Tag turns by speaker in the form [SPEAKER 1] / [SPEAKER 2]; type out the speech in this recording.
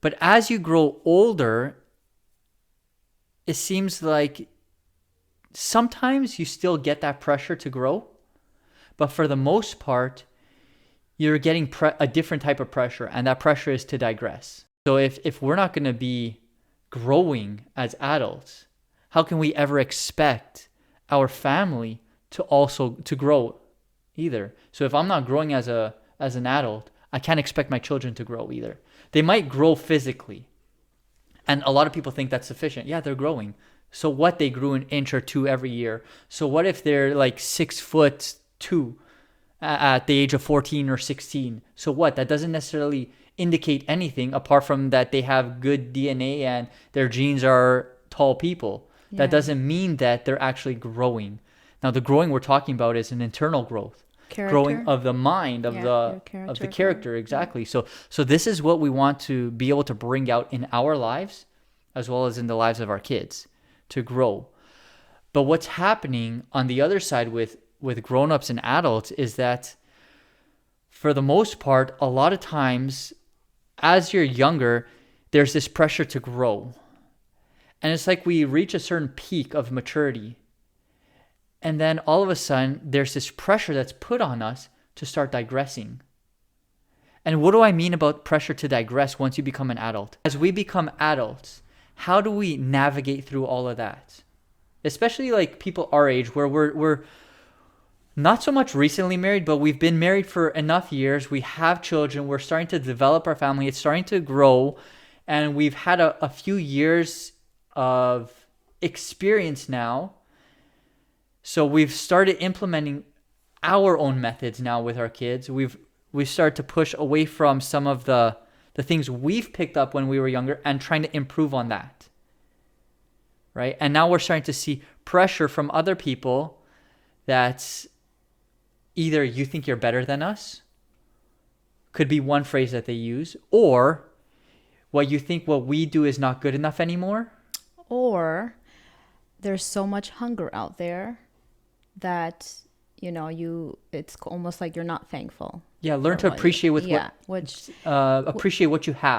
[SPEAKER 1] But as you grow older, it seems like sometimes you still get that pressure to grow, but for the most part, you're getting a different type of pressure, and that pressure is to digress. So if we're not going to be growing as adults, how can we ever expect our family to also to grow either? So if I'm not growing as an adult, I can't expect my children to grow either. They might grow physically, and a lot of people think that's sufficient. Yeah, they're growing. So what? They grew an inch or two every year. So what if they're like 6'2" at the age of 14 or 16? So what? That doesn't necessarily indicate anything apart from that they have good DNA and their genes are tall people.
[SPEAKER 2] Yeah.
[SPEAKER 1] That doesn't mean that they're actually growing. Now, the growing we're talking about is an internal growth. Growing
[SPEAKER 2] Character.
[SPEAKER 1] of the mind, of
[SPEAKER 2] Yeah,
[SPEAKER 1] the
[SPEAKER 2] your
[SPEAKER 1] of the
[SPEAKER 2] character growing.
[SPEAKER 1] character, exactly. So this is what we want to be able to bring out in our lives as well as in the lives of our kids, to grow. But what's happening on the other side with grown-ups and adults is that for the most part, a lot of times as you're younger, there's this pressure to grow. And it's like we reach a certain peak of maturity. And then all of a sudden, there's this pressure that's put on us to start digressing. And what do I mean about pressure to digress once you become an adult? As we become adults, how do we navigate through all of that? Especially like people our age, where we're not so much recently married, but we've been married for enough years. We have children. We're starting to develop our family. It's starting to grow. And we've had a few years of experience now. So we've started implementing our own methods now with our kids. We've started to push away from some of the things we've picked up when we were younger and trying to improve on that. Right? And now we're starting to see pressure from other people that's either you think you're better than us, could be one phrase that they use, or what you think what we do is not good enough anymore.
[SPEAKER 2] Or there's so much hunger out there that it's almost like you're not thankful.
[SPEAKER 1] Yeah, learn
[SPEAKER 2] for
[SPEAKER 1] to
[SPEAKER 2] what you-
[SPEAKER 1] appreciate
[SPEAKER 2] yeah, which
[SPEAKER 1] appreciate what you have.